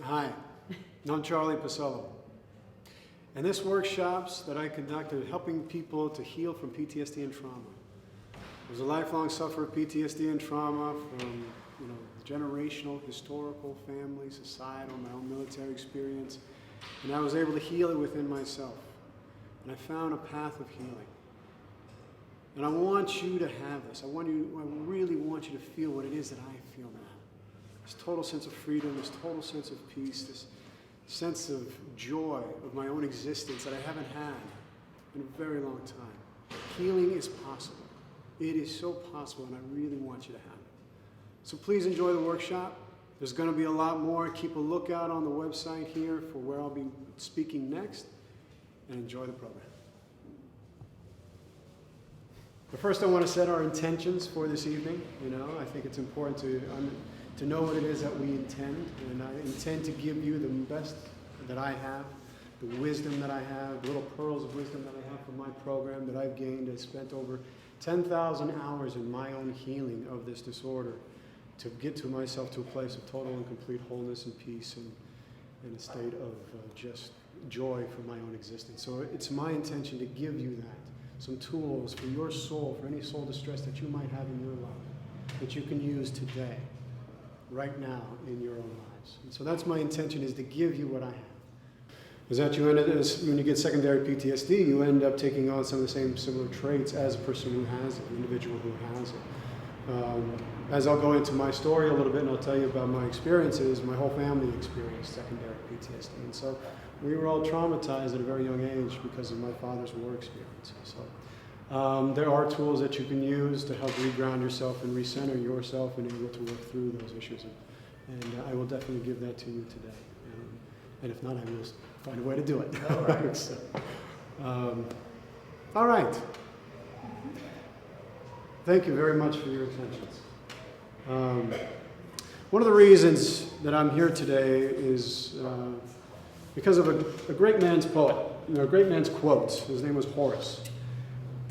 Hi, I'm Charlie Pacello. And this workshops that I conducted helping people to heal from PTSD and trauma. I was a lifelong sufferer of PTSD and trauma from generational, historical, family, societal, my own military experience. And I was able to heal it within myself. And I found a path of healing. And I want you to have this. I really want you to feel what it is that I feel now. This total sense of freedom, this total sense of peace, this sense of joy of my own existence that I haven't had in a very long time. Healing is possible. It is so possible, and I really want you to have it. So please enjoy the workshop. There's going to be a lot more. Keep a lookout on the website here for where I'll be speaking next, and enjoy the program. But first I want to set our intentions for this evening. I think it's important to know what it is that we intend, and I intend to give you the best that I have, the wisdom that I have, the little pearls of wisdom that I have from my program that I've gained. I spent over 10,000 hours in my own healing of this disorder to get to myself to a place of total and complete wholeness and peace and a state of just joy for my own existence. So it's my intention to give you that. Some tools for your soul, for any soul distress that you might have in your life, that you can use today, right now, in your own lives. And so that's my intention, is to give you what I have. Is that when you get secondary PTSD, you end up taking on some of the same similar traits as a person who has it, an individual who has it. As I'll go into my story a little bit and I'll tell you about my experiences, my whole family experienced secondary PTSD. And so we were all traumatized at a very young age because of my father's war experience. So there are tools that you can use to help reground yourself and recenter yourself and able to work through those issues. And I will definitely give that to you today. And if not, I will find a way to do it. All right. So, all right. Thank you very much for your attention. One of the reasons that I'm here today is because of a great man's poet, a great man's quote. His name was Horace.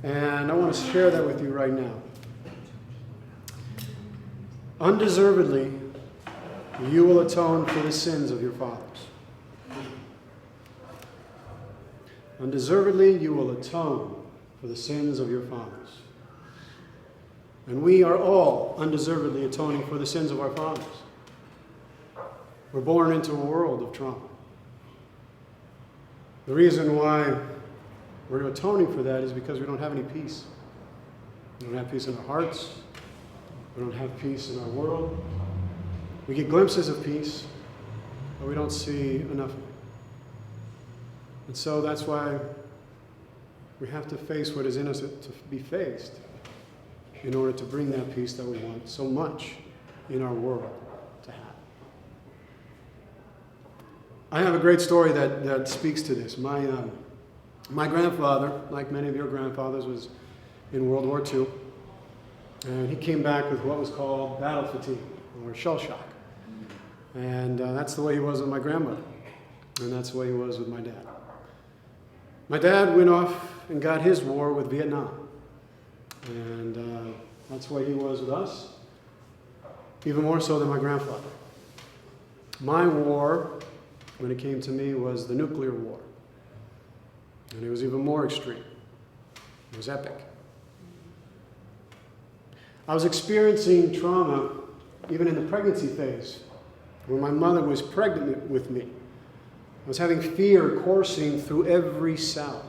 And I want to share that with you right now. Undeservedly, you will atone for the sins of your fathers. Undeservedly, you will atone for the sins of your fathers. And we are all undeservedly atoning for the sins of our fathers. We're born into a world of trauma. The reason why we're atoning for that is because we don't have any peace. We don't have peace in our hearts. We don't have peace in our world. We get glimpses of peace, but we don't see enough of it. And so that's why we have to face what is innocent to be faced in order to bring that peace that we want so much in our world to have. I have a great story that speaks to this. My grandfather, like many of your grandfathers, was in World War II, and he came back with what was called battle fatigue, or shell shock. And that's the way he was with my grandmother, and that's the way he was with my dad. My dad went off and got his war with Vietnam, and that's the way he was with us, even more so than my grandfather. My war, when it came to me, was the nuclear war. And it was even more extreme. It was epic. I was experiencing trauma even in the pregnancy phase, when my mother was pregnant with me. I was having fear coursing through every cell,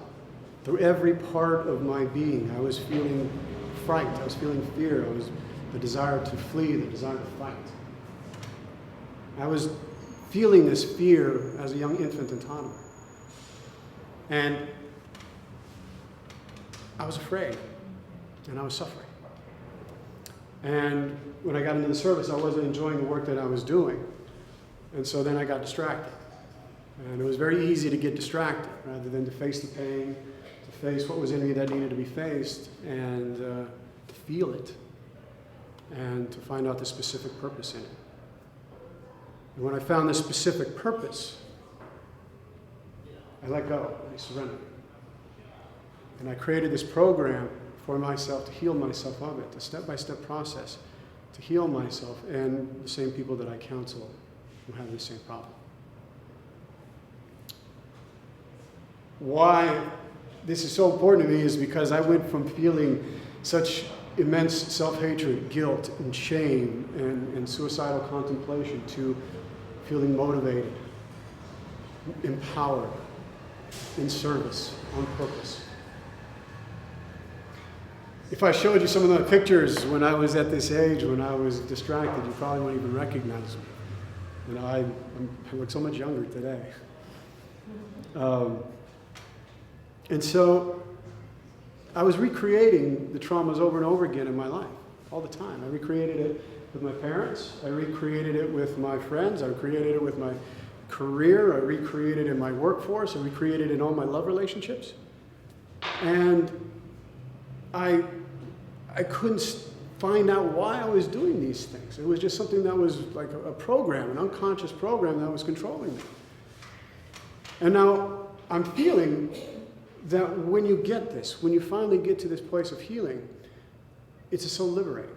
through every part of my being. I was feeling fright. I was feeling fear. I was the desire to flee, the desire to fight. I was feeling this fear as a young infant and toddler. And I was afraid, and I was suffering. And when I got into the service, I wasn't enjoying the work that I was doing. And so then I got distracted. And it was very easy to get distracted, rather than to face the pain, to face what was in me that needed to be faced, and to feel it, and to find out the specific purpose in it. And when I found this specific purpose, I let go, I surrendered. And I created this program for myself to heal myself of it, a step-by-step process to heal myself and the same people that I counsel who have the same problem. why this is so important to me is because I went from feeling such immense self-hatred, guilt, and shame, and suicidal contemplation to feeling motivated, empowered, in service, on purpose. If I showed you some of the pictures when I was at this age, when I was distracted, you probably wouldn't even recognize me. You know, I look so much younger today. And so I was recreating the traumas over and over again in my life, all the time. I recreated it with my parents. I recreated it with my friends. I recreated it with my career. I recreated it in my workforce. I recreated it in all my love relationships. And I couldn't find out why I was doing these things. It was just something that was like a program, an unconscious program that was controlling me. And now I'm feeling that when you get this, when you finally get to this place of healing, it's so liberating.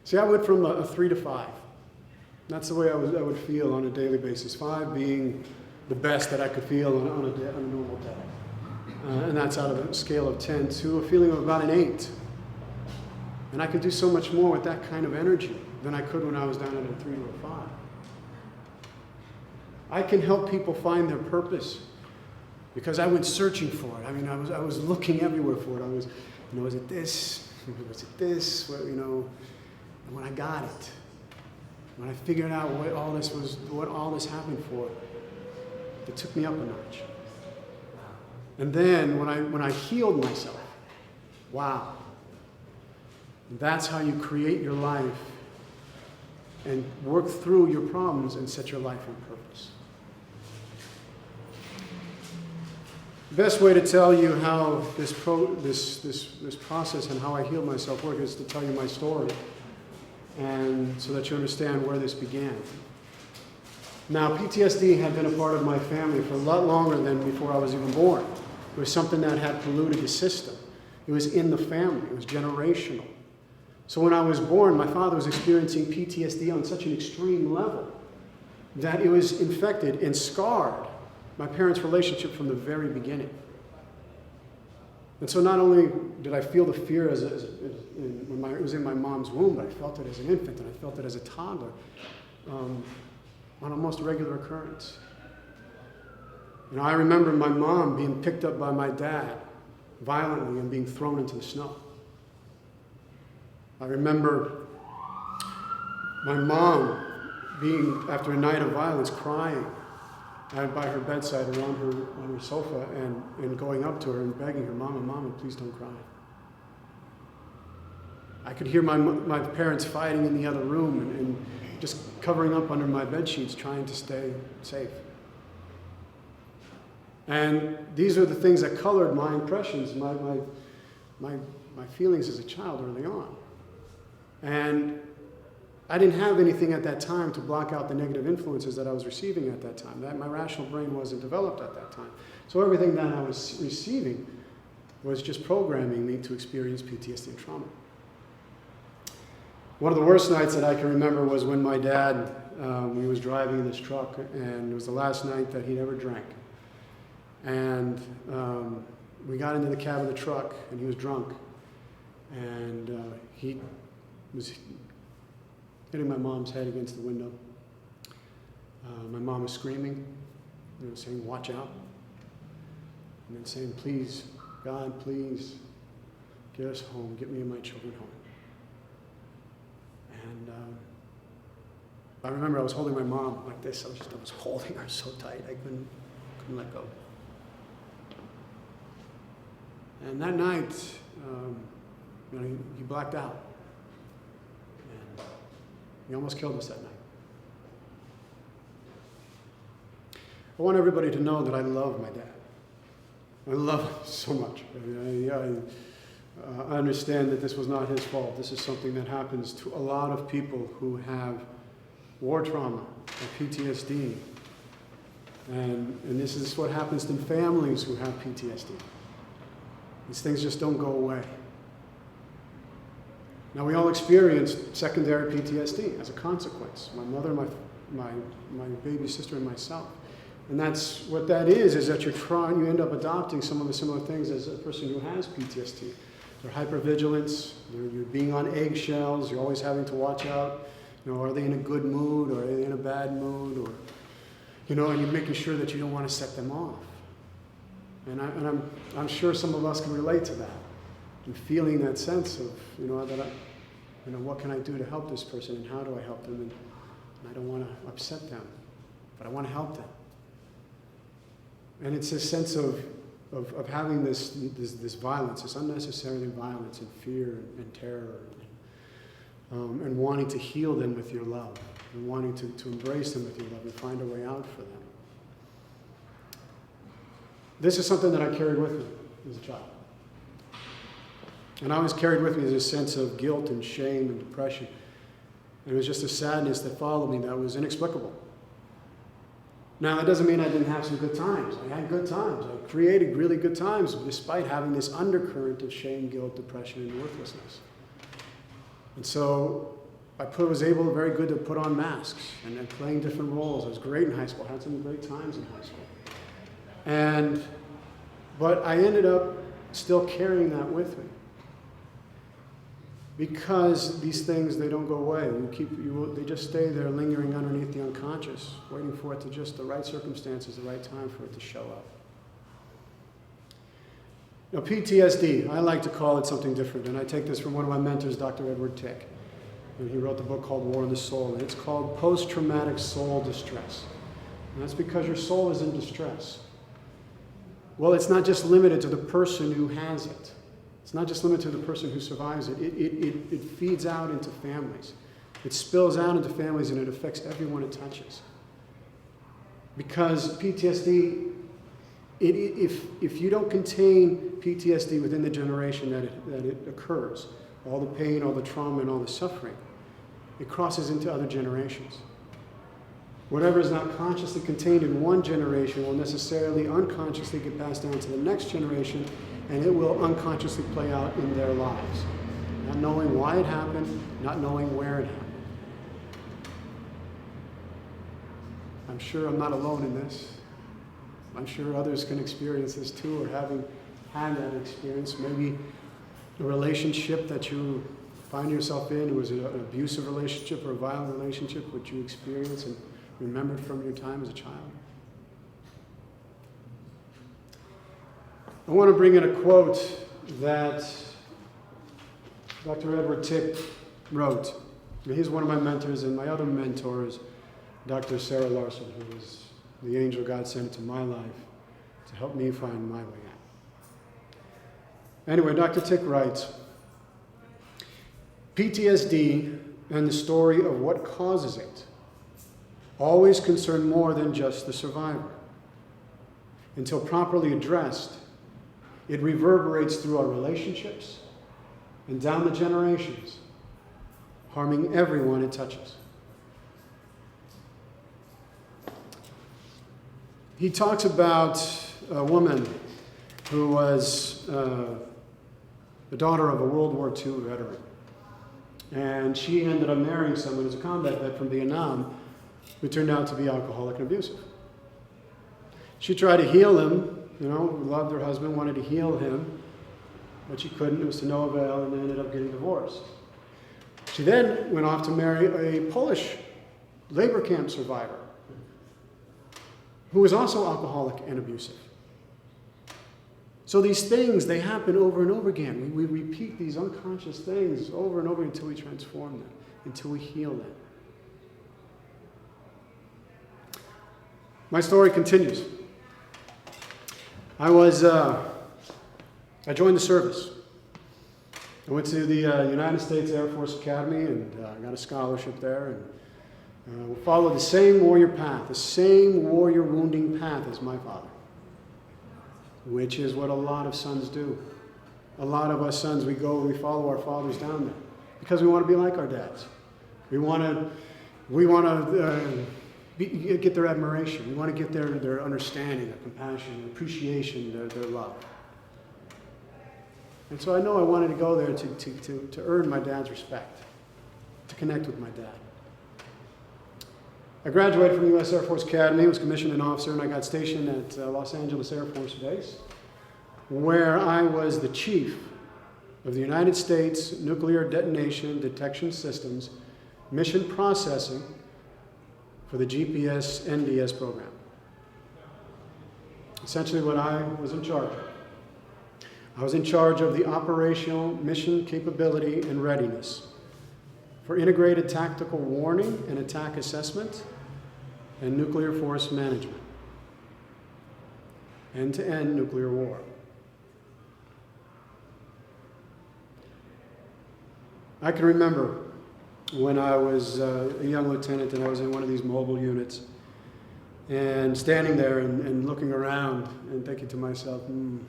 See, I went from a 3 to 5. That's the way I would feel on a daily basis. 5 being the best that I could feel on a normal day. And that's out of a scale of 10 to a feeling of about an 8. And I could do so much more with that kind of energy than I could when I was down at a 3 or a 5. I can help people find their purpose because I went searching for it. I mean, I was looking everywhere for it. I was, was it this? Was it this? Well, and when I got it, when I figured out what all this happened for, it took me up a notch. And then when I healed myself, wow. That's how you create your life and work through your problems and set your life on purpose. The best way to tell you how this process and how I healed myself work is to tell you my story, and so that you understand where this began. Now, PTSD had been a part of my family for a lot longer than before I was even born. It was something that had polluted the system. It was in the family. It was generational. So when I was born, my father was experiencing PTSD on such an extreme level that it was infected and scarred my parents' relationship from the very beginning. And so not only did I feel the fear when it was in my mom's womb, but I felt it as an infant and I felt it as a toddler on a most regular occurrence. I remember my mom being picked up by my dad violently and being thrown into the snow. I remember my mom being, after a night of violence, crying by her bedside or on her sofa and going up to her and begging her, Mama, please don't cry. I could hear my parents fighting in the other room and just covering up under my bed sheets, trying to stay safe. And these are the things that colored my impressions, my feelings as a child early on. And I didn't have anything at that time to block out the negative influences that I was receiving at that time. My rational brain wasn't developed at that time. So everything that I was receiving was just programming me to experience PTSD and trauma. One of the worst nights that I can remember was when my dad, he was driving in this truck, and it was the last night that he'd ever drank. And we got into the cab of the truck, and he was drunk. And he was hitting my mom's head against the window. My mom was screaming, saying, "Watch out." And then saying, "Please, God, please, get us home, get me and my children home." And I remember I was holding my mom like this. I was holding her so tight, I couldn't let go. And that night, he blacked out. And he almost killed us that night. I want everybody to know that I love my dad. I love him so much. I understand that this was not his fault. This is something that happens to a lot of people who have war trauma or PTSD. And this is what happens to families who have PTSD. These things just don't go away. Now, we all experienced secondary PTSD as a consequence. My mother, my baby sister, and myself. And that's what that is that you end up adopting some of the similar things as a person who has PTSD. They're hypervigilance, you're being on eggshells, you're always having to watch out. Are they in a good mood or are they in a bad mood? Or, and you're making sure that you don't want to set them off. And I'm sure some of us can relate to that. And feeling that sense of, what can I do to help this person and how do I help them? And I don't want to upset them, but I want to help them. And it's this sense of having this violence, this unnecessary violence and fear and terror, and wanting to heal them with your love, and wanting to embrace them with your love and find a way out for them. This is something that I carried with me as a child. And I always carried with me a sense of guilt and shame and depression. And it was just a sadness that followed me that was inexplicable. Now, that doesn't mean I didn't have some good times. I had good times. I created really good times despite having this undercurrent of shame, guilt, depression, and worthlessness. And so I was able, very good, to put on masks and playing different roles. I was great in high school. I had some great times in high school. But I ended up still carrying that with me. Because these things, they don't go away. They just stay there lingering underneath the unconscious, waiting for it to just the right circumstances, the right time for it to show up. Now, PTSD, I like to call it something different, and I take this from one of my mentors, Dr. Edward Tick. And he wrote the book called War in the Soul, and it's called Post-Traumatic Soul Distress. And that's because your soul is in distress. Well, it's not just limited to the person who has it. It's not just limited to the person who survives it. It feeds out into families. It spills out into families and it affects everyone it touches. Because PTSD, if you don't contain PTSD within the generation that it occurs, all the pain, all the trauma, and all the suffering, it crosses into other generations. Whatever is not consciously contained in one generation will necessarily unconsciously get passed down to the next generation, and it will unconsciously play out in their lives. Not knowing why it happened, not knowing where it happened. I'm sure I'm not alone in this. I'm sure others can experience this too, or having had that experience. Maybe a relationship that you find yourself in, it was an abusive relationship or a violent relationship, which you experienced and remembered from your time as a child. I want to bring in a quote that Dr. Edward Tick wrote. He's one of my mentors, and my other mentor is Dr. Sarah Larson, who was the angel God sent into my life to help me find my way out. Anyway, Dr. Tick writes, PTSD and the story of what causes it always concern more than just the survivor. Until properly addressed, it reverberates through our relationships and down the generations, harming everyone it touches. He talks about a woman who was the daughter of a World War II veteran. And she ended up marrying someone who's a combat vet from Vietnam who turned out to be alcoholic and abusive. She tried to heal him, loved her husband, wanted to heal him, but she couldn't. It was to no avail, and they ended up getting divorced. She then went off to marry a Polish labor camp survivor who was also alcoholic and abusive. So these things, they happen over and over again. We repeat these unconscious things over and over until we transform them, until we heal them. My story continues. I joined the service. I went to the United States Air Force Academy and got a scholarship there, and followed the same warrior path, the same warrior wounding path as my father, which is what a lot of sons do. A lot of us sons, we follow our fathers down there because we want to be like our dads. We want to get their admiration. We want to get their understanding, their compassion, their appreciation, their love. And so I know I wanted to go there to earn my dad's respect, to connect with my dad. I graduated from the U.S. Air Force Academy, was commissioned an officer, and I got stationed at Los Angeles Air Force Base, where I was the chief of the United States Nuclear Detonation Detection Systems Mission Processing for the GPS NDS program. Essentially what I was in charge of. I was in charge of the operational mission capability and readiness for integrated tactical warning and attack assessment and nuclear force management, end-to-end nuclear war. I can remember when I was a young lieutenant and I was in one of these mobile units and standing there and looking around and thinking to myself, I'm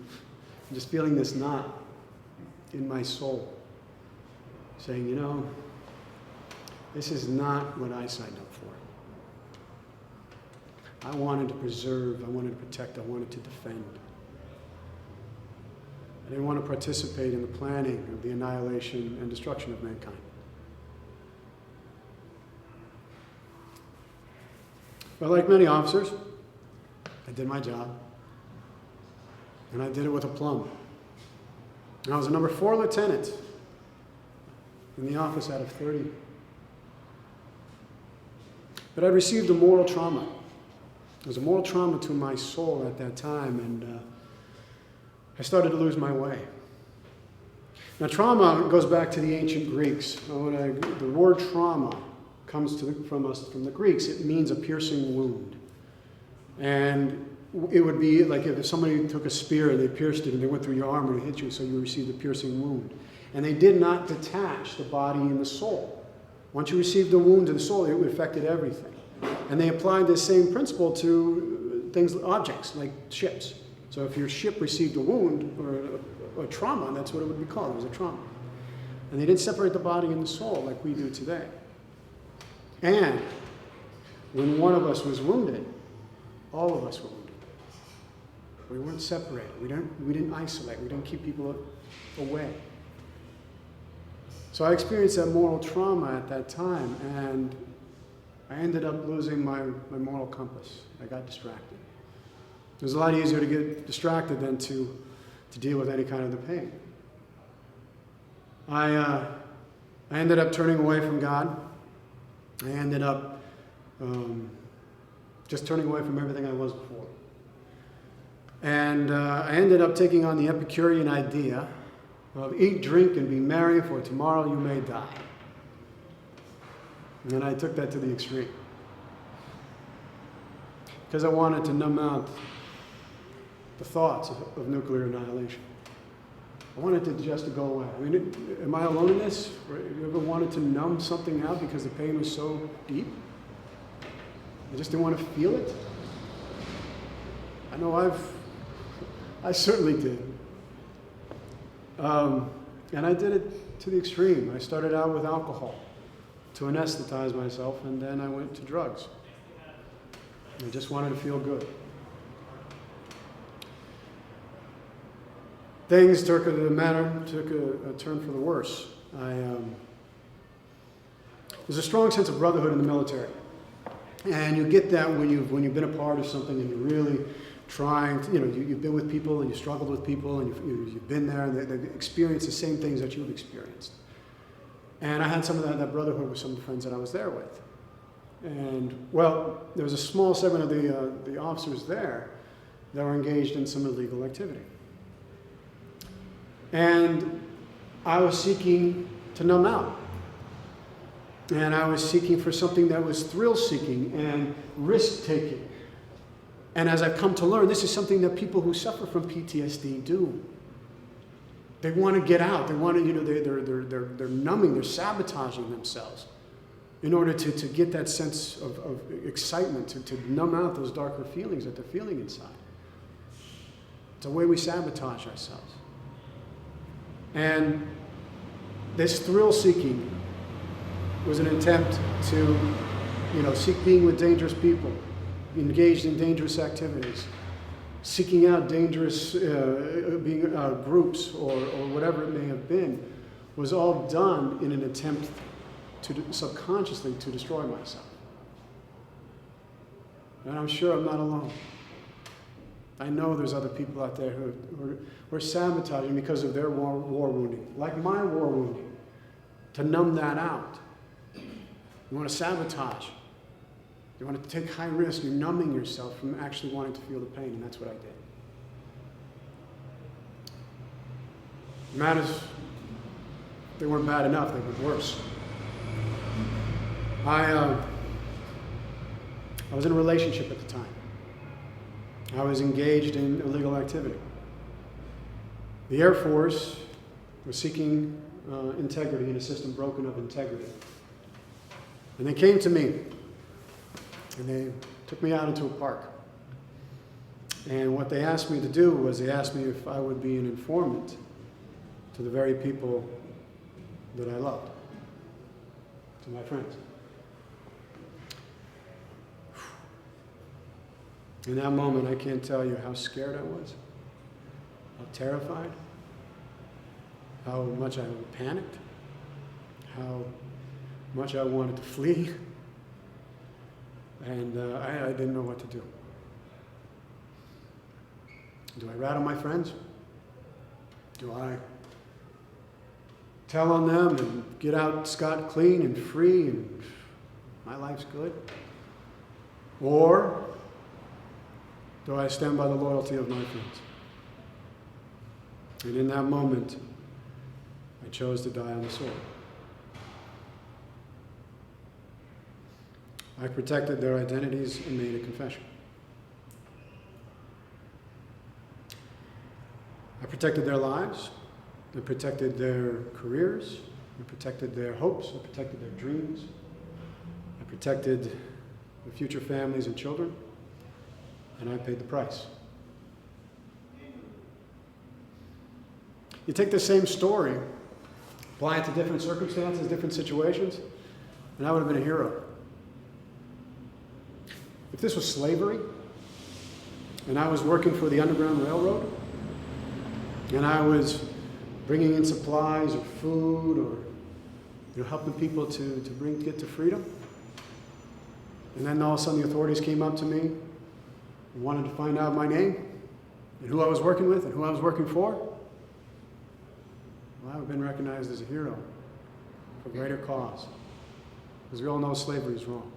just feeling this knot in my soul, saying, you know, this is not what I signed up for. I wanted to preserve, I wanted to protect, I wanted to defend. I didn't want to participate in the planning of the annihilation and destruction of mankind. But like many officers, I did my job, and I did it with aplomb. And I was a number 4 lieutenant in the office out of 30. But I received a moral trauma. It was a moral trauma to my soul at that time, and I started to lose my way. Now, trauma goes back to the ancient Greeks. The word trauma comes from the Greeks. It means a piercing wound. And it would be like if somebody took a spear and they pierced it and they went through your arm and it hit you, so you received a piercing wound. And they did not detach the body and the soul. Once you received the wound to the soul, it affected everything. And they applied this same principle to things, objects, like ships. So if your ship received a wound or a trauma, that's what it would be called. It was a trauma. And they didn't separate the body and the soul like we do today. And when one of us was wounded, all of us were wounded. We weren't separated. We didn't isolate. We didn't keep people away. So I experienced that moral trauma at that time, and I ended up losing my moral compass. I got distracted. It was a lot easier to get distracted than to deal with any kind of the pain. I ended up turning away from God. I ended up just turning away from everything I was before. And I ended up taking on the Epicurean idea of eat, drink, and be merry, for tomorrow you may die. And I took that to the extreme. Because I wanted to numb out the thoughts of nuclear annihilation. I wanted it just to go away. I mean, am I alone in this? Or have you ever wanted to numb something out because the pain was so deep? I just didn't want to feel it? I know I certainly did. And I did it to the extreme. I started out with alcohol to anesthetize myself, and then I went to drugs. I just wanted to feel good. Things took a turn for the worse. There's a strong sense of brotherhood in the military. And you get that when you've been a part of something and you're really trying to, you've been with people and you struggled with people and you've been there and they've experienced the same things that you've experienced. And I had some of that brotherhood with some of the friends that I was there with. And, well, there was a small segment of the officers there that were engaged in some illegal activity. And I was seeking to numb out. And I was seeking for something that was thrill-seeking and risk-taking. And as I've come to learn, this is something that people who suffer from PTSD do. They want to get out. They want to, they're numbing, they're sabotaging themselves in order to get that sense of excitement, to numb out those darker feelings that they're feeling inside. It's a way we sabotage ourselves. And this thrill-seeking was an attempt to, seek being with dangerous people, engaged in dangerous activities, seeking out dangerous groups or whatever it may have been, was all done in an attempt to subconsciously to destroy myself. And I'm sure I'm not alone. I know there's other people out there who are sabotaging because of their war wounding, like my war wounding, to numb that out. You want to sabotage. You want to take high risk. You're numbing yourself from actually wanting to feel the pain, and that's what I did. Matters, they weren't bad enough, they were worse. I was in a relationship at the time. I was engaged in illegal activity. The Air Force was seeking integrity in a system broken of integrity. And they came to me, and they took me out into a park. And what they asked me to do was they asked me if I would be an informant to the very people that I loved, to my friends. In that moment, I can't tell you how scared I was, how terrified, how much I panicked, how much I wanted to flee, and I didn't know what to do. Do I rat on my friends? Do I tell on them and get out scot clean and free and my life's good? Or do I stand by the loyalty of my friends? And in that moment, I chose to die on the sword. I protected their identities and made a confession. I protected their lives. I protected their careers. I protected their hopes. I protected their dreams. I protected their future families and children. And I paid the price. You take the same story, apply it to different circumstances, different situations, and I would have been a hero. If this was slavery, and I was working for the Underground Railroad, and I was bringing in supplies or food or helping people to get to freedom, and then all of a sudden the authorities came up to me and wanted to find out my name and who I was working with and who I was working for, well, I would have been recognized as a hero for a greater cause, because we all know slavery is wrong.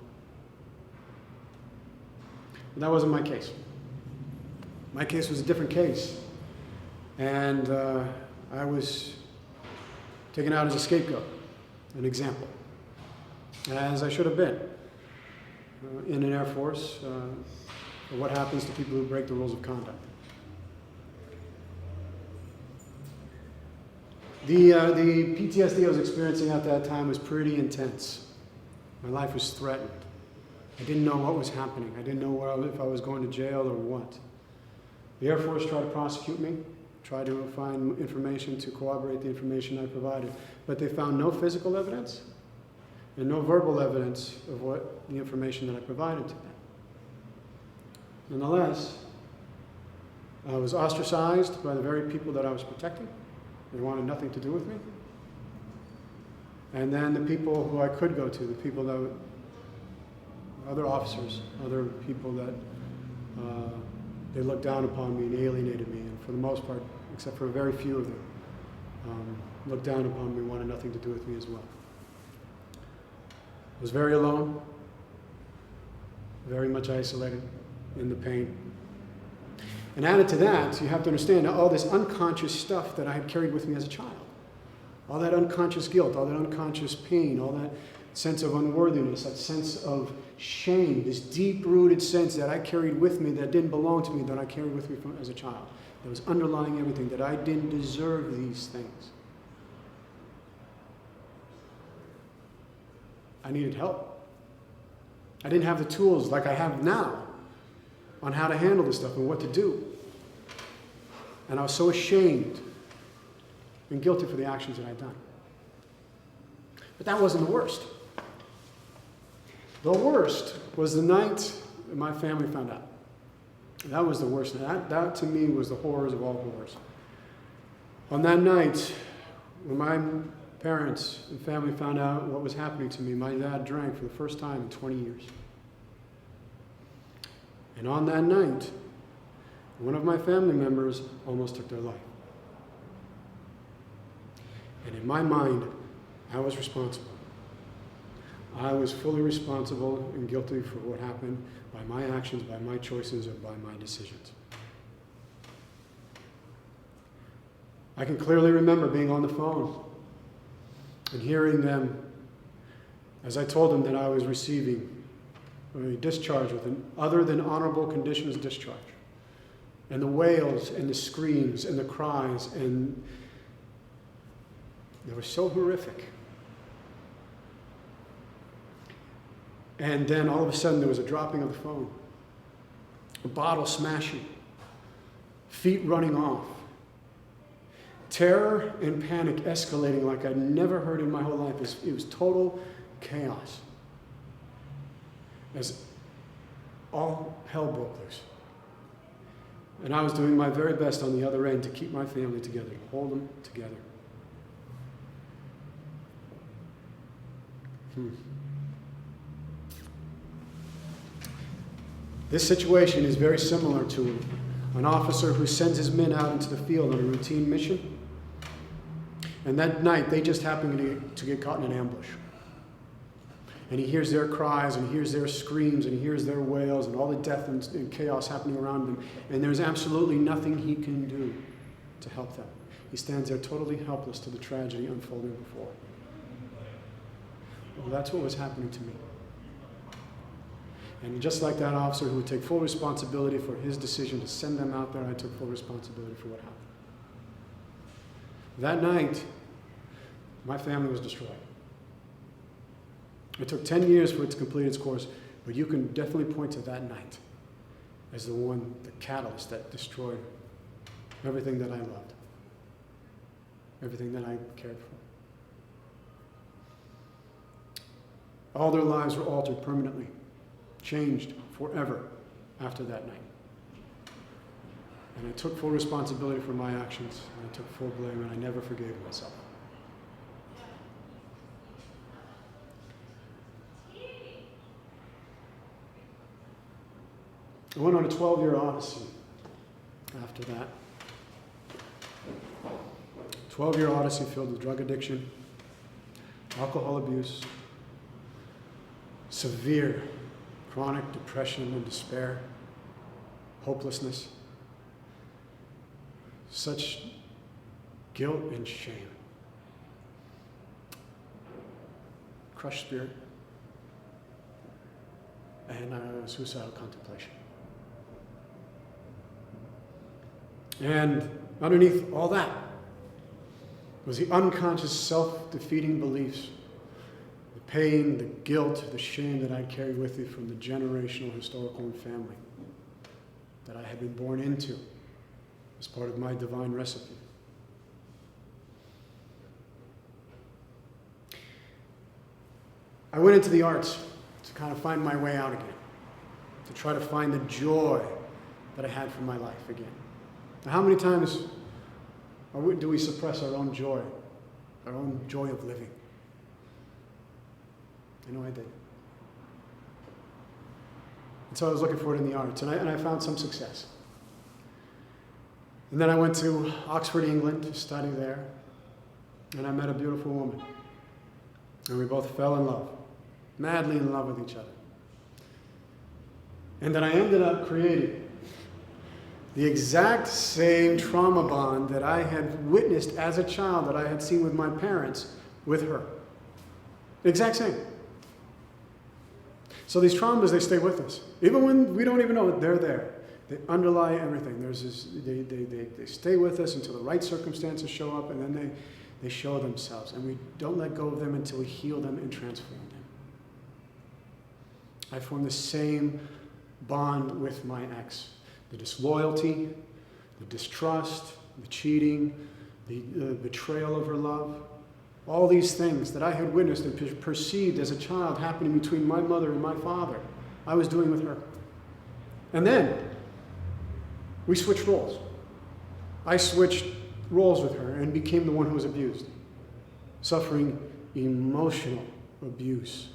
But that wasn't my case. My case was a different case. And I was taken out as a scapegoat, an example, as I should have been in an Air Force for what happens to people who break the rules of conduct. The PTSD I was experiencing at that time was pretty intense. My life was threatened. I didn't know what was happening. I didn't know if I was going to jail or what. The Air Force tried to prosecute me, tried to find information to corroborate the information I provided, but they found no physical evidence and no verbal evidence of what the information that I provided to them. Nonetheless, I was ostracized by the very people that I was protecting. They wanted nothing to do with me. And then the people who I could go to, the people that other officers, other people that they looked down upon me and alienated me, and for the most part, except for a very few of them, looked down upon me, wanted nothing to do with me as well. I was very alone, very much isolated in the pain. And added to that, you have to understand all this unconscious stuff that I had carried with me as a child. All that unconscious guilt, all that unconscious pain, all that sense of unworthiness, that sense of shame, this deep-rooted sense that I carried with me that didn't belong to me, that I carried with me as a child, that was underlying everything, that I didn't deserve these things. I needed help. I didn't have the tools like I have now on how to handle this stuff and what to do. And I was so ashamed and guilty for the actions that I'd done. But that wasn't the worst. The worst was the night that my family found out. That was the worst. That to me was the horrors of all horrors. On that night, when my parents and family found out what was happening to me, my dad drank for the first time in 20 years. And on that night, one of my family members almost took their life. And in my mind, I was responsible. I was fully responsible and guilty for what happened by my actions, by my choices, or by my decisions. I can clearly remember being on the phone and hearing them as I told them that I was receiving a discharge with an other than honorable conditions discharge. And the wails and the screams and the cries, and they were so horrific. And then all of a sudden there was a dropping of the phone, a bottle smashing, feet running off, terror and panic escalating like I'd never heard in my whole life. It was total chaos as all hell broke loose. And I was doing my very best on the other end to keep my family together, to hold them together. This situation is very similar to an officer who sends his men out into the field on a routine mission. And that night, they just happen to get caught in an ambush. And he hears their cries, and he hears their screams, and he hears their wails, and all the death and chaos happening around them. And there's absolutely nothing he can do to help them. He stands there totally helpless to the tragedy unfolding before. Well, that's what was happening to me. And just like that officer who would take full responsibility for his decision to send them out there, I took full responsibility for what happened. That night, my family was destroyed. It took 10 years for it to complete its course, but you can definitely point to that night as the catalyst that destroyed everything that I loved, everything that I cared for. All their lives were altered permanently, changed forever after that night. And I took full responsibility for my actions, and I took full blame, and I never forgave myself. I went on a 12-year odyssey after that. 12-year odyssey filled with drug addiction, alcohol abuse, severe chronic depression and despair, hopelessness, such guilt and shame, crushed spirit, and suicidal contemplation. And underneath all that was the unconscious self-defeating beliefs, the pain, the guilt, the shame that I carried with me from the generational historical family that I had been born into as part of my divine recipe. I went into the arts to kind of find my way out again, to try to find the joy that I had from my life again. Now, how many times do we suppress our own joy of living? I know I did. And so I was looking for it in the arts, and I found some success. And then I went to Oxford, England, to study there, and I met a beautiful woman. And we both fell in love, madly in love with each other. And then I ended up creating the exact same trauma bond that I had witnessed as a child, that I had seen with my parents, with her. The exact same. So these traumas, they stay with us. Even when we don't even know it, they're there. They underlie everything. They stay with us until the right circumstances show up, and then they show themselves. And we don't let go of them until we heal them and transform them. I formed the same bond with my ex. The disloyalty, the distrust, the cheating, the betrayal of her love, all these things that I had witnessed and perceived as a child happening between my mother and my father, I was doing with her. And then we switched roles. I switched roles with her and became the one who was abused, suffering emotional abuse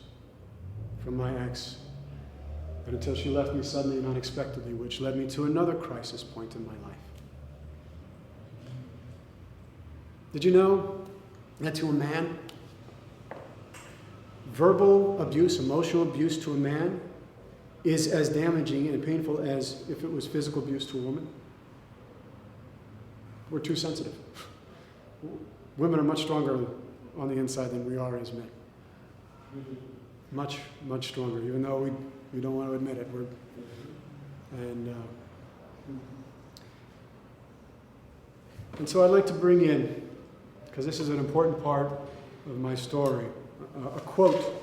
from my ex But until she left me suddenly and unexpectedly, which led me to another crisis point in my life. Did you know that to a man, verbal abuse, emotional abuse to a man is as damaging and painful as if it was physical abuse to a woman? We're too sensitive. Women are much stronger on the inside than we are as men. Much, much stronger, even though we don't want to admit it. And so I'd like to bring in, because this is an important part of my story, a quote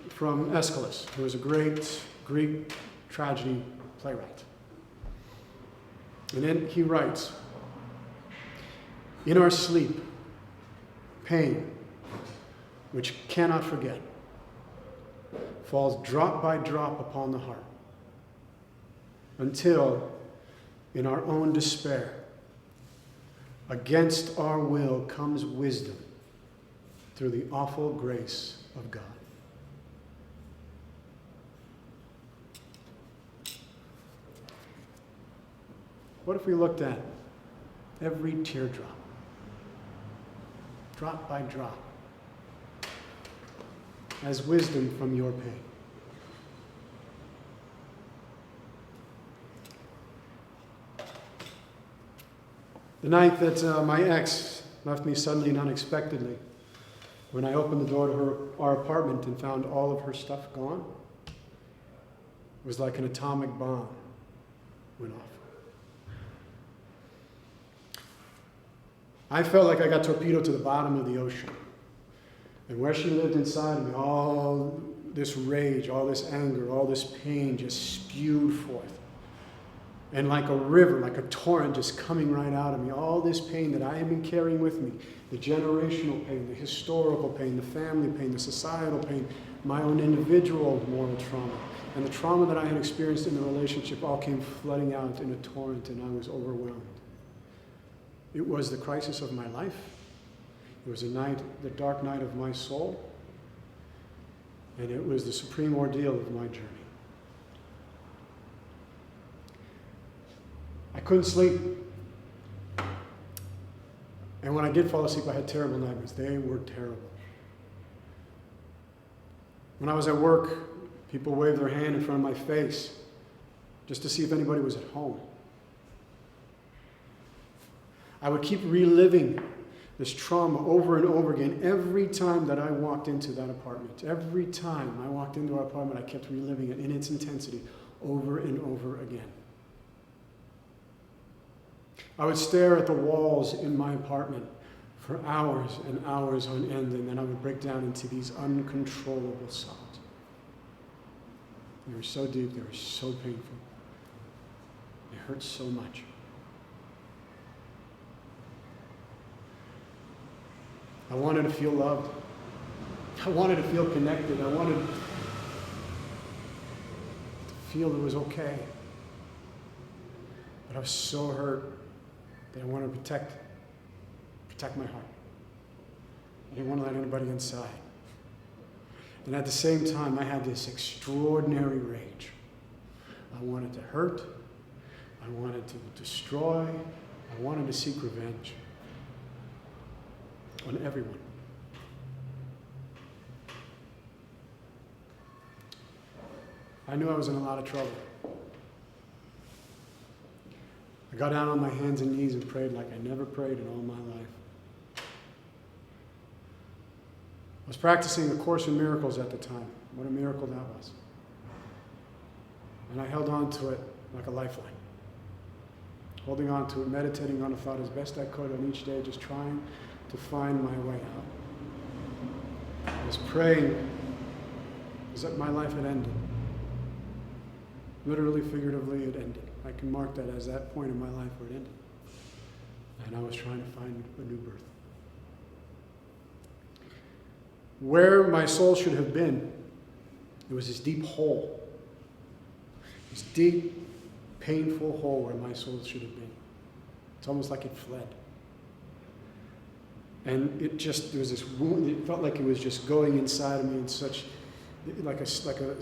from Aeschylus, who was a great Greek tragedy playwright. And then he writes, "In our sleep, pain, which cannot forget, falls drop by drop upon the heart, until, in our own despair, against our will comes wisdom through the awful grace of God." What if we looked at every teardrop, drop by drop, as wisdom from your pain? The night that my ex left me suddenly and unexpectedly, when I opened the door to our apartment and found all of her stuff gone, it was like an atomic bomb went off. I felt like I got torpedoed to the bottom of the ocean. And where she lived inside of me, all this rage, all this anger, all this pain just spewed forth. And like a river, like a torrent just coming right out of me, all this pain that I had been carrying with me, the generational pain, the historical pain, the family pain, the societal pain, my own individual moral trauma, and the trauma that I had experienced in the relationship all came flooding out in a torrent, and I was overwhelmed. It was the crisis of my life. It was the dark night of my soul, and it was the supreme ordeal of my journey. I couldn't sleep, and when I did fall asleep, I had terrible nightmares. They were terrible. When I was at work, people waved their hand in front of my face just to see if anybody was at home. I would keep reliving this trauma over and over again every time that I walked into that apartment. Every time I walked into our apartment, I kept reliving it in its intensity over and over again. I would stare at the walls in my apartment for hours and hours on end, and then I would break down into these uncontrollable sobs. They were so deep, they were so painful. They hurt so much. I wanted to feel loved. I wanted to feel connected. I wanted to feel it was okay. But I was so hurt that I wanted to protect my heart. I didn't want to let anybody inside. And at the same time, I had this extraordinary rage. I wanted to hurt. I wanted to destroy. I wanted to seek revenge on everyone. I knew I was in a lot of trouble. I got down on my hands and knees and prayed like I never prayed in all my life. I was practicing A Course in Miracles at the time. What a miracle that was. And I held on to it like a lifeline. Holding on to it, meditating on the thought as best I could on each day, just trying to find my way out. I was praying as that my life had ended. Literally, figuratively, it ended. I can mark that as that point in my life where it ended. And I was trying to find a new birth. Where my soul should have been, it was this deep hole. This deep, painful hole where my soul should have been. It's almost like it fled. And there was this wound. It felt like it was just going inside of me in such, like a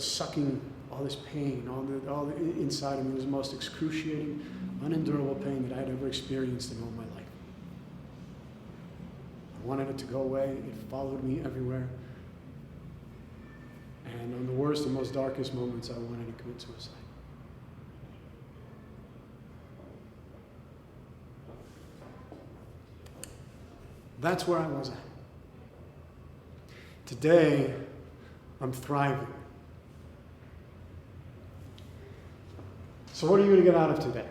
sucking all this pain, all the inside of me was the most excruciating, unendurable pain that I had ever experienced in all my life. I wanted it to go away. It followed me everywhere. And on the worst and most darkest moments, I wanted to commit suicide. That's where I was at. Today, I'm thriving. So what are you going to get out of today?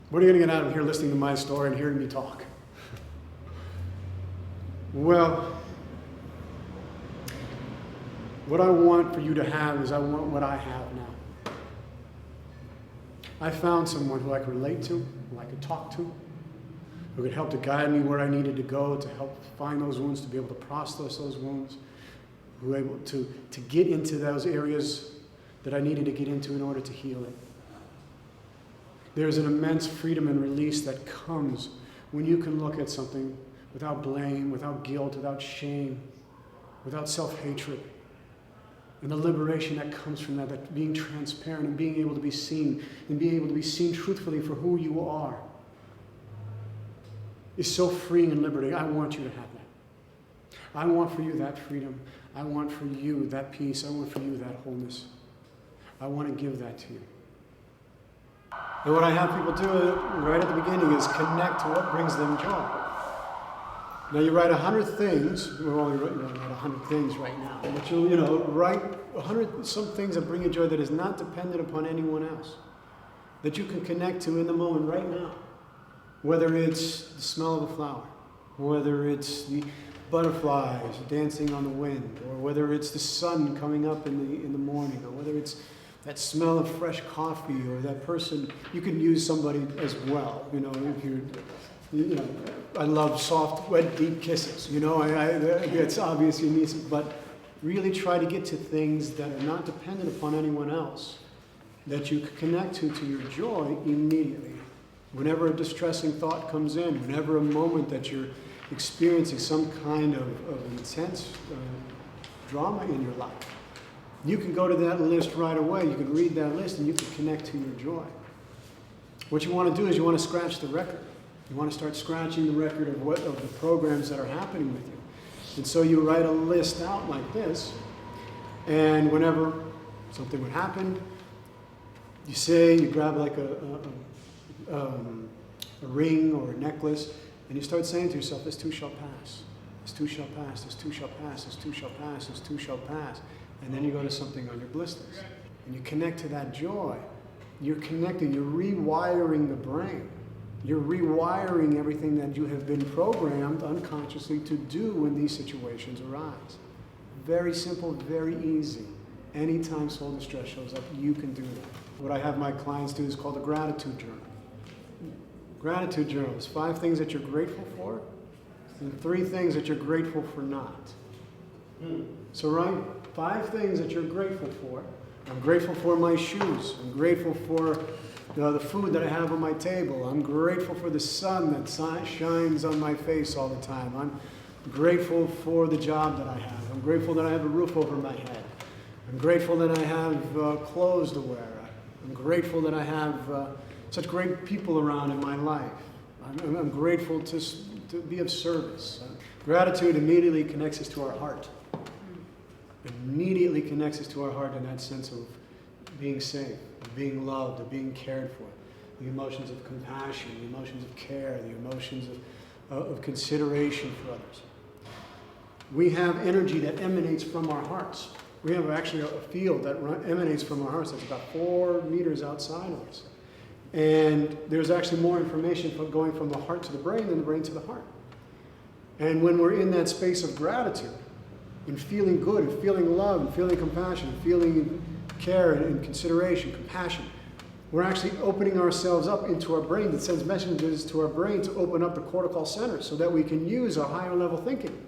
What are you going to get out of here listening to my story and hearing me talk? Well, what I want for you to have is I want what I have now. I found someone who I could relate to, who I could talk to, who could help to guide me where I needed to go, to help find those wounds, to be able to process those wounds, who were able to get into those areas that I needed to get into in order to heal it. There's an immense freedom and release that comes when you can look at something without blame, without guilt, without shame, without self-hatred. And the liberation that comes from that being transparent and being able to be seen, and being able to be seen truthfully for who you are, is so freeing and liberating. I want you to have that. I want for you that freedom. I want for you that peace. I want for you that wholeness. I want to give that to you. And what I have people do right at the beginning is connect to what brings them joy. Now you write 100 things. We're only writing 100 things right now. But you'll write 100 some things that bring you joy that is not dependent upon anyone else. That you can connect to in the moment right now. Whether it's the smell of a flower, whether it's the butterflies dancing on the wind, or whether it's the sun coming up in the morning, or whether it's that smell of fresh coffee, or that person. You can use somebody as well. If I love soft, wet, deep kisses. It's obvious you need some, but really try to get to things that are not dependent upon anyone else, that you can connect to your joy immediately. Whenever a distressing thought comes in, whenever a moment that you're experiencing some kind of intense drama in your life, you can go to that list right away. You can read that list and you can connect to your joy. What you want to do is you want to scratch the record. You want to start scratching the record of the programs that are happening with you. And so you write a list out like this, and whenever something would happen, you grab like a ring or a necklace, and you start saying to yourself, this too shall pass. This too shall pass. This too shall pass. This too shall pass. This too shall pass. And then you go to something on your blisters, and you connect to that joy. You're connecting. You're rewiring the brain. You're rewiring everything that you have been programmed unconsciously to do when these situations arise. Very simple, very easy. Anytime soul distress shows up, you can do that. What I have my clients do is called a gratitude journal. Gratitude journal is 5 things that you're grateful for and 3 things that you're grateful for not. So write 5 things that you're grateful for. I'm grateful for my shoes. I'm grateful for the food that I have on my table. I'm grateful for the sun that shines on my face all the time. I'm grateful for the job that I have. I'm grateful that I have a roof over my head. I'm grateful that I have clothes to wear. I'm grateful that I have such great people around in my life. I'm grateful to be of service. Gratitude immediately connects us to our heart. Immediately connects us to our heart in that sense of being safe, of being loved, of being cared for. The emotions of compassion, the emotions of care, the emotions of consideration for others. We have energy that emanates from our hearts. We have actually a field that emanates from our hearts that's about 4 meters outside of us. And there's actually more information going from the heart to the brain than the brain to the heart. And when we're in that space of gratitude, and feeling good, and feeling love, and feeling compassion, and feeling care and consideration, compassion, we're actually opening ourselves up into our brain that sends messages to our brain to open up the cortical center so that we can use our higher level thinking.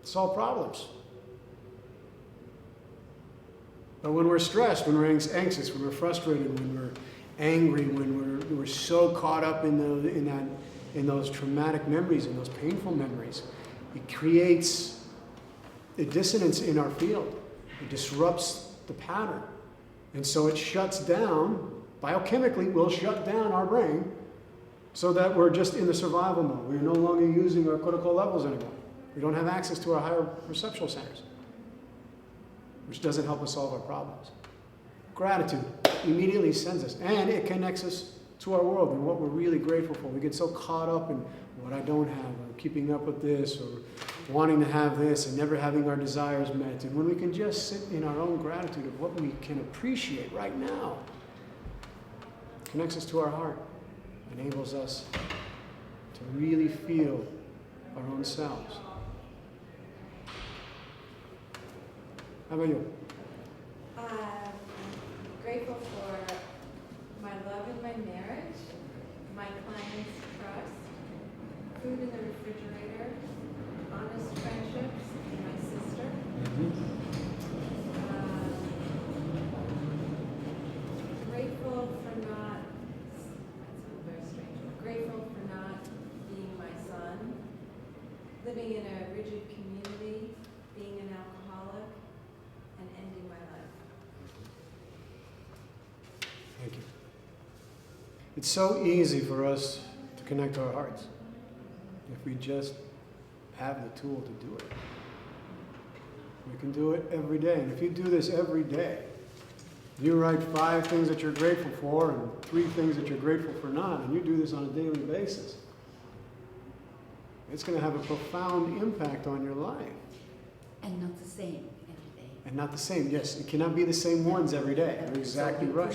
Solve problems. But when we're stressed, when we're anxious, when we're frustrated, when we're angry, when we're so caught up in those traumatic memories, in those painful memories, it creates a dissonance in our field. It disrupts the pattern. And so it shuts down, biochemically will shut down our brain so that we're just in the survival mode. We're no longer using our cortical levels anymore. We don't have access to our higher perceptual centers, which doesn't help us solve our problems. Gratitude immediately sends us, and it connects us to our world and what we're really grateful for. We get so caught up in what I don't have, or keeping up with this, or wanting to have this, and never having our desires met. And when we can just sit in our own gratitude of what we can appreciate right now, it connects us to our heart, enables us to really feel our own selves. How about you? I'm grateful for my love in my marriage, my clients' trust, food in the refrigerator, honest friendships, and my sister. Grateful for not, that sounds very strange, grateful for not being my son, living in a rigid community, being an alcoholic, and ending my life. Thank you. It's so easy for us to connect our hearts if we just have the tool to do it. We can do it every day. And if you do this every day, you write 5 things that you're grateful for and 3 things that you're grateful for not, and you do this on a daily basis, it's going to have a profound impact on your life. And not the same every day. And not the same, yes. It cannot be the same ones every day. You're exactly right.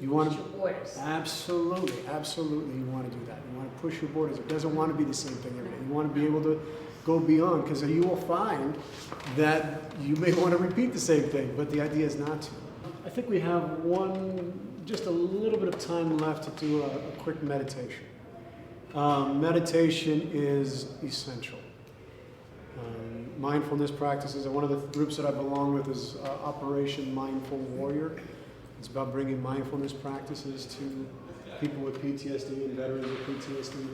You push your borders. Absolutely, absolutely you want to do that. You want to push your borders. It doesn't want to be the same thing every day. You want to be able to go beyond, because you will find that you may want to repeat the same thing, but the idea is not to. I think we have just a little bit of time left to do a quick meditation. Meditation is essential. Mindfulness practices, and one of the groups that I belong with is Operation Mindful Warrior. It's about bringing mindfulness practices to people with PTSD and veterans of PTSD.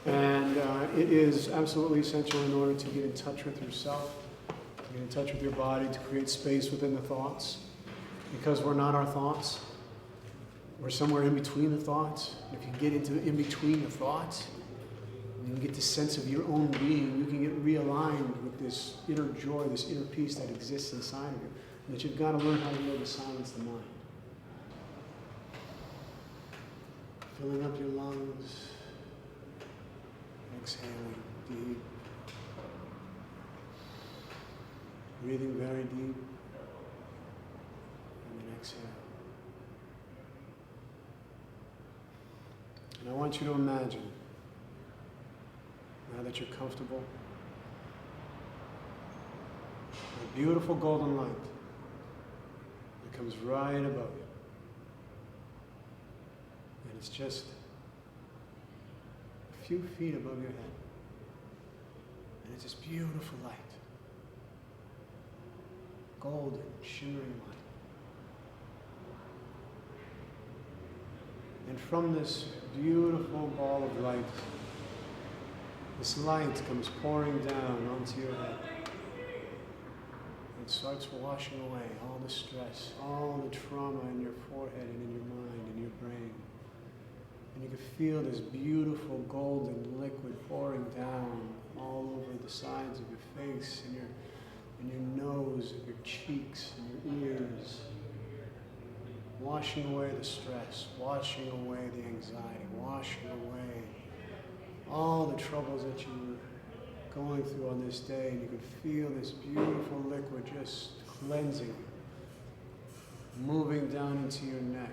And it is absolutely essential in order to get in touch with yourself, to get in touch with your body, to create space within the thoughts. Because we're not our thoughts. We're somewhere in between the thoughts. If you get into in between the thoughts, you can get the sense of your own being. You can get realigned with this inner joy, this inner peace that exists inside of you. But you've got to learn how to know to silence the mind. Filling up your lungs, exhaling deep, breathing very deep, and then exhale. And I want you to imagine, now that you're comfortable, a beautiful golden light that comes right above you. And it's just a few feet above your head. And it's this beautiful light. Golden, shimmering light. And from this beautiful ball of light, this light comes pouring down onto your head. It starts washing away all the stress, all the trauma in your forehead and in your mind and your brain. And you can feel this beautiful golden liquid pouring down all over the sides of your face and your nose and your cheeks and your ears. Washing away the stress, washing away the anxiety, washing away all the troubles that you were going through on this day. And you can feel this beautiful liquid just cleansing, moving down into your neck,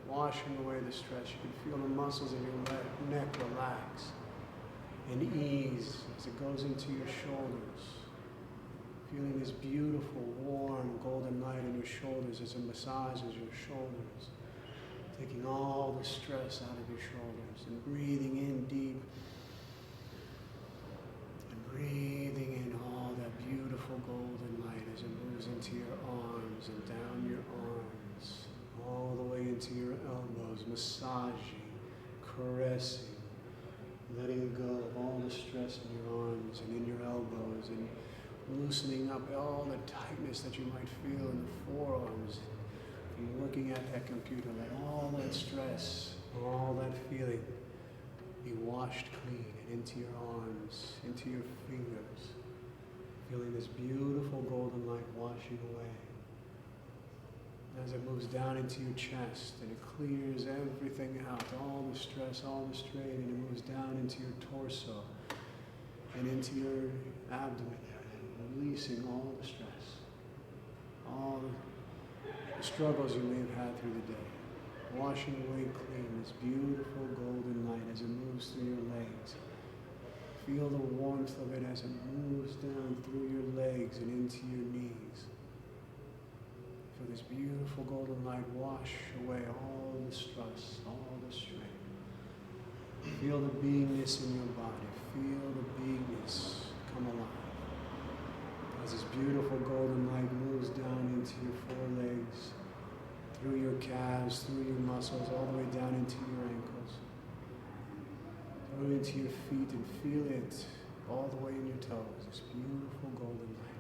washing away the stress. You can feel the muscles in your neck relax and ease as it goes into your shoulders. Feeling this beautiful, warm, golden light in your shoulders as it massages your shoulders, taking all the stress out of your shoulders and breathing in deep and breathing in all that beautiful golden light as it moves into your arms and down your arms, all the way into your elbows, massaging, caressing, letting go of all the stress in your arms and in your elbows, and loosening up all the tightness that you might feel in the forearms. From looking at that computer, let all that stress, all that feeling be washed clean and into your arms, into your fingers. Feeling this beautiful golden light washing away. As it moves down into your chest and it clears everything out, all the stress, all the strain, and it moves down into your torso and into your abdomen, and releasing all the stress, all the struggles you may have had through the day. Washing away clean this beautiful golden light as it moves through your legs. Feel the warmth of it as it moves down through your legs and into your knees. Feel this beautiful golden light wash away all the stress, all the strain. Feel the beingness in your body. Feel the beingness come alive. As this beautiful golden light moves down into your forelegs, through your calves, through your muscles, all the way down into your ankles, through into your feet, and feel it all the way in your toes, this beautiful golden light.